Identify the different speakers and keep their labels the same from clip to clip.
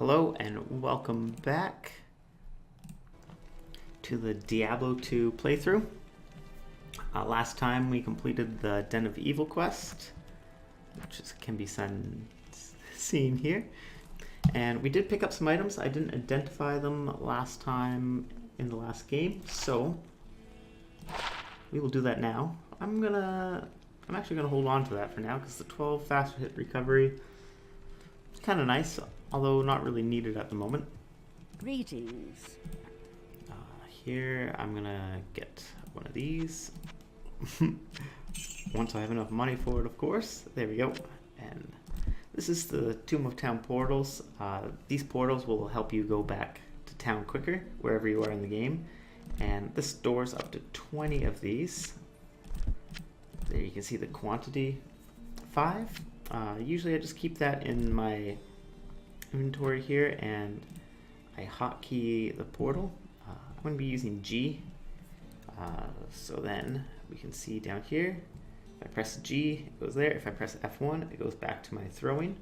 Speaker 1: Hello and welcome back to the Diablo 2 playthrough. Last time we completed the Den of Evil quest, which can be seen here. And we did pick up some items. I didn't identify them last time in the last game, so we will do that now. I'm actually gonna hold on to that for now because the 12 faster hit recovery is kind of nice, although not really needed at the moment.
Speaker 2: Greetings.
Speaker 1: Here I'm gonna get one of these. Once I have enough money for it, of course. There we go. And this is the Tomb of Town portals. These portals will help you go back to town quicker wherever you are in the game. And this stores up to 20 of these. There you can see the quantity, 5. Usually I just keep that in my inventory here and I hotkey the portal. I'm going to be using G. So then we can see down here, if I press G, it goes there. If I press F1, it goes back to my throwing.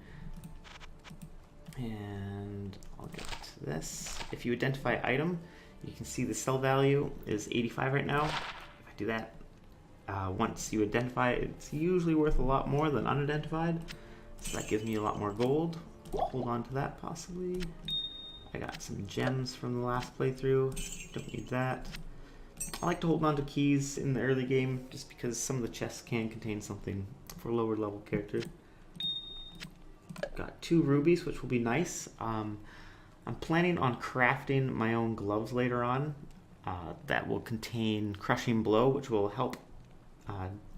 Speaker 1: And I'll get to this. If you identify item, you can see the sell value is 85 right now. If I do that, once you identify it, it's usually worth a lot more than unidentified. So that gives me a lot more gold. Hold on to that possibly. I got some gems from the last playthrough. Don't need that. I like to hold on to keys in the early game just because some of the chests can contain something for lower level characters. Got 2 rubies, which will be nice. I'm planning on crafting my own gloves later on that will contain Crushing Blow, which will help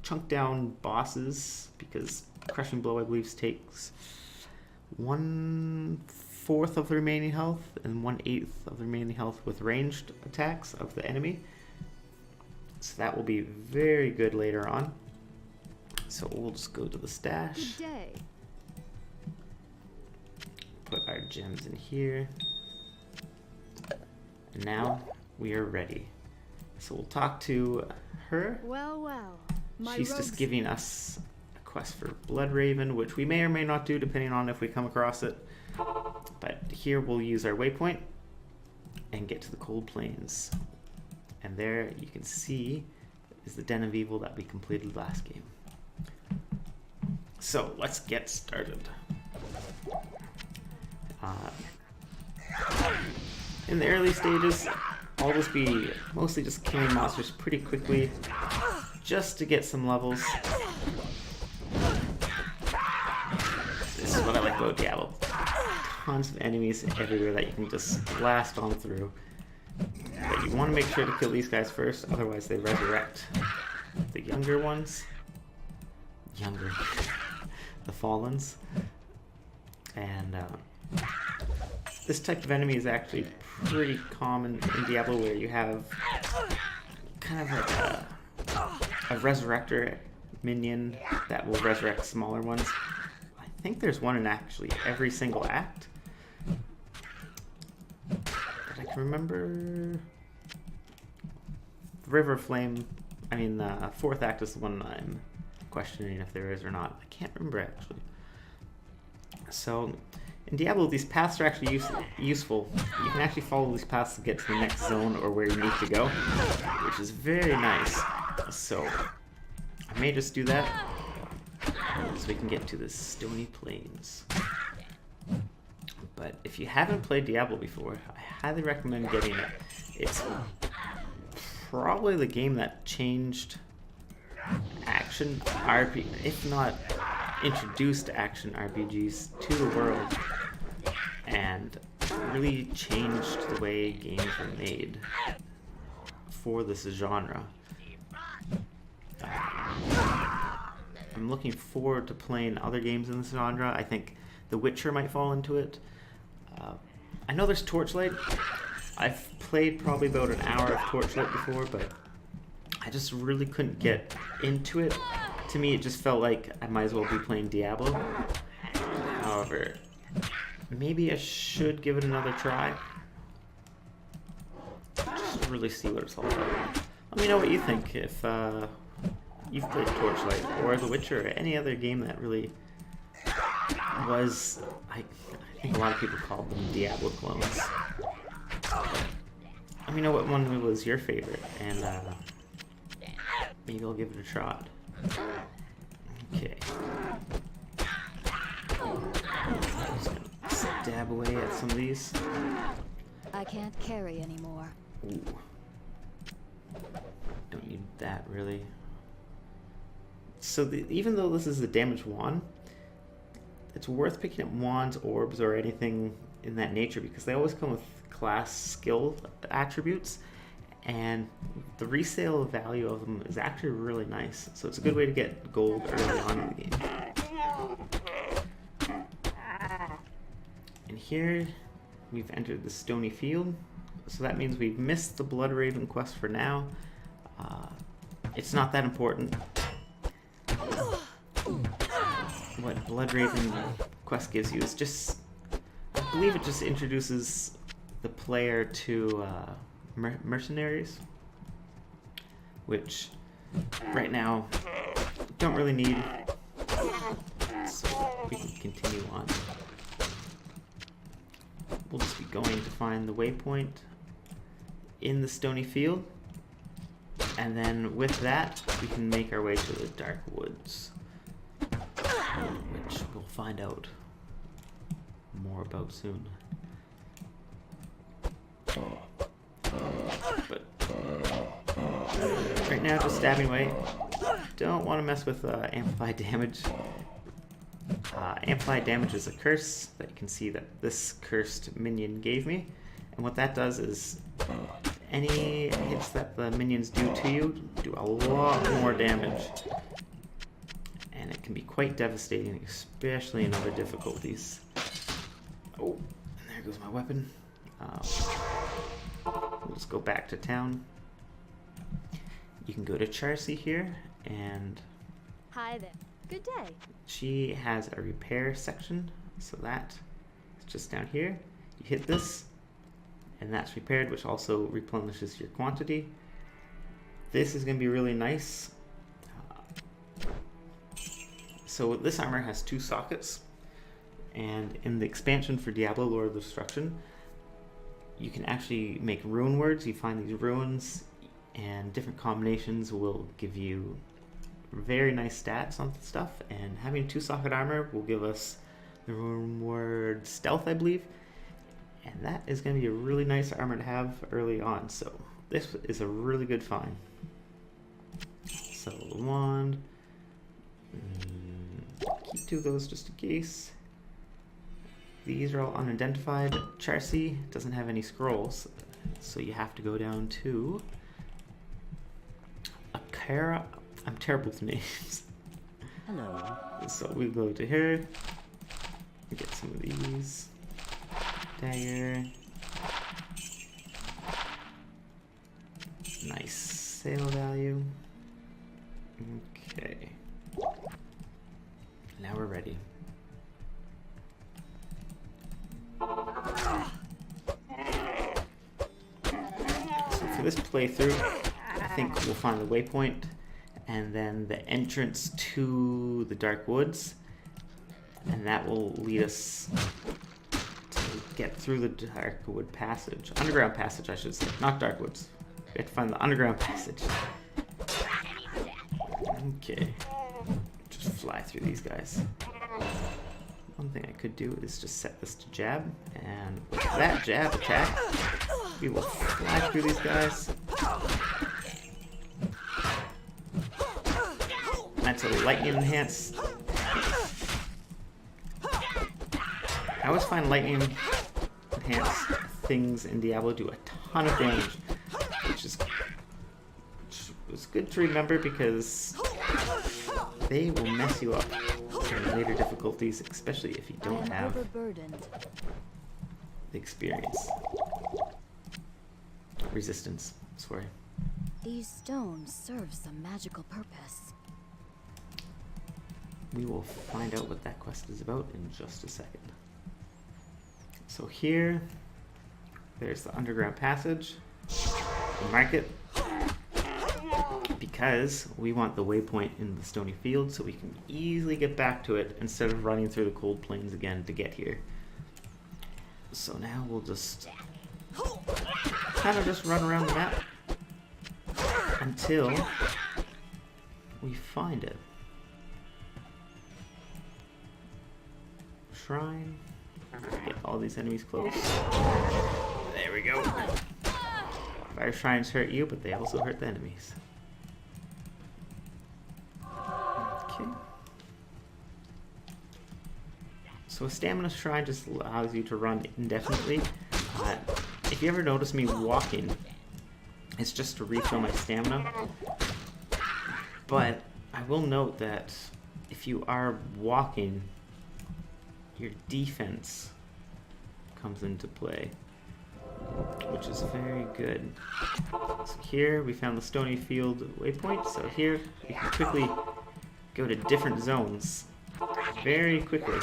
Speaker 1: chunk down bosses, because Crushing Blow, I believe, takes 1/4 of the remaining health and 1/8 of the remaining health with ranged attacks of the enemy. So that will be very good later on. So we'll just go to the stash.
Speaker 2: Good day.
Speaker 1: Put our gems in here. And now we are ready. So we'll talk to her.
Speaker 2: Well.
Speaker 1: She's just giving us a quest for Blood Raven, which we may or may not do depending on if we come across it. But here we'll use our waypoint and get to the Cold Plains. And there you can see is the Den of Evil that we completed last game. So let's get started. In the early stages, I'll just be mostly just killing monsters pretty quickly just to get some levels. This is what I like about Diablo. Tons of enemies everywhere that you can just blast on through. But you want to make sure to kill these guys first, otherwise they resurrect the younger ones. The Fallens. And this type of enemy is actually pretty common in Diablo, where you have kind of like a resurrector minion that will resurrect smaller ones. I think there's one in actually every single act. I can remember River Flame. I mean, the 4th act is the one I'm questioning if there is or not. I can't remember actually. So in Diablo, these paths are actually useful. You can actually follow these paths to get to the next zone or where you need to go, which is very nice. So I may just do that so we can get to the Stony Plains. But if you haven't played Diablo before, I highly recommend getting it. It's probably the game that changed action RPG, if not introduced action RPGs to the world, and really changed the way games are made for this genre. I'm looking forward to playing other games in this genre. I think The Witcher might fall into it. I know there's Torchlight. I've played probably about an hour of Torchlight before, but I just really couldn't get into it. To me, it just felt like I might as well be playing Diablo. However, maybe I should give it another try. Just to really see what it's all about. Let me know what you think if you've played Torchlight or The Witcher or any other game that really was, I think a lot of people called them Diablo clones. Let me know what one was your favorite, and maybe I'll give it a shot. Okay. Just gonna stab away at some of these.
Speaker 2: I can't carry anymore.
Speaker 1: Ooh. Don't need that, really. So even though this is a damage wand, it's worth picking up wands, orbs, or anything in that nature because they always come with class skill attributes, and the resale value of them is actually really nice. So it's a good way to get gold early on in the game. And here we've entered the Stony Field, so that means we've missed the Blood Raven quest for now. It's not that important. What Blood Raven quest gives you is just, I believe it just introduces the player to mercenaries, which right now don't really need, so we can continue on. We'll just be going to find the waypoint in the Stony Field, and then with that we can make our way to the Dark Woods, which we'll find out more about soon. But right now, just stabbing away. Don't want to mess with amplified damage. Amplified damage is a curse that you can see that this cursed minion gave me, and what that does is any hits that the minions do to you do a lot more damage, and it can be quite devastating, especially in other difficulties. Oh, and there goes my weapon. We'll just go back to town. You can go to Charcy here, and
Speaker 2: Hi there. Good day.
Speaker 1: she has a repair section, so that is just down here. You hit this, and that's repaired, which also replenishes your quantity. This is going to be really nice. So this armor has 2 sockets, and in the expansion for Diablo Lord of Destruction, you can actually make rune words. You find these runes, and different combinations will give you very nice stats on stuff, and having 2 socket armor will give us the rune word stealth, I believe, and that is going to be a really nice armor to have early on, so this is a really good find. So the wand, keep 2 of those just in case. These are all unidentified. Charcy doesn't have any scrolls, so you have to go down to Akara. I'm terrible with names.
Speaker 2: Hello.
Speaker 1: So we go to here, get some of these. Dagger. Nice sale value. Okay. Now we're ready. So for this playthrough, I think we'll find the waypoint and then the entrance to the Dark Woods, and that will lead us to get through the Darkwood passage. Underground passage, I should say, not Dark Woods. We have to find the underground passage. Okay. Just fly through these guys. One thing I could do is just set this to jab, and with that jab attack, we will fly through these guys. That's a lightning enhanced. I always find lightning enhanced things in Diablo do a ton of damage, which is good to remember because they will mess you up in later difficulties, especially if you don't have the experience. Resistance, sorry.
Speaker 2: These stones serve some magical purpose.
Speaker 1: We will find out what that quest is about in just a second. So here, there's the underground passage. We'll mark it because we want the waypoint in the stony field so we can easily get back to it instead of running through the cold plains again to get here. So now we'll just kind of just run around the map until we find it. Shrine. Get all these enemies close. There we go. Fire shrines hurt you, but they also hurt the enemies. Okay. So a stamina shrine just allows you to run indefinitely. If you ever notice me walking, it's just to refill my stamina. But I will note that if you are walking, your defense comes into play, which is very good. So here we found the stony field waypoint, so here we can quickly go to different zones very quickly.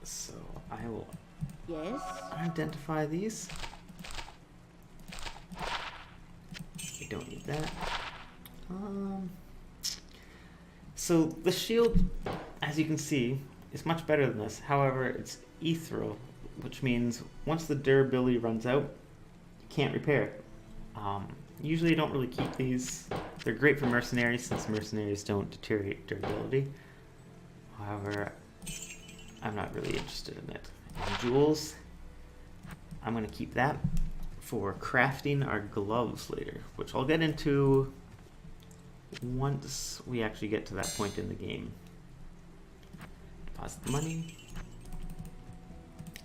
Speaker 1: So I will identify these. We don't need that. So the shield, as you can see, is much better than this. However, it's ethereal, which means once the durability runs out, you can't repair it. Usually you don't really keep these. They're great for mercenaries since mercenaries don't deteriorate durability. However, I'm not really interested in it. And jewels, I'm going to keep that for crafting our gloves later, which I'll get into once we actually get to that point in the game. Deposit the money.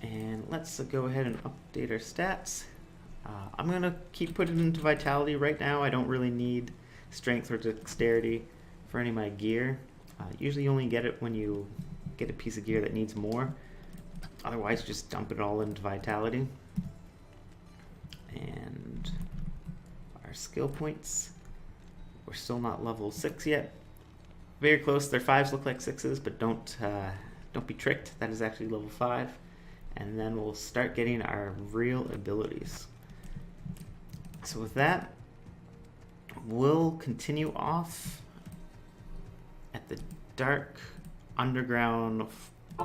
Speaker 1: And let's go ahead and update our stats. I'm going to keep putting into vitality right now. I don't really need strength or dexterity for any of my gear. Usually you only get it when you get a piece of gear that needs more. Otherwise, just dump it all into vitality. And our skill points. We're still not level 6 yet. Very close. Their 5s look like 6s, but don't be tricked. That is actually level 5. And then we'll start getting our real abilities. So with that, we'll continue off at the dark underground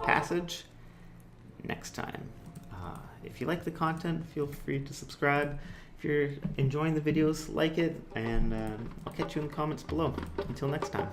Speaker 1: passage next time. If you like the content, feel free to subscribe. If you're enjoying the videos, like it, and I'll catch you in the comments below. Until next time.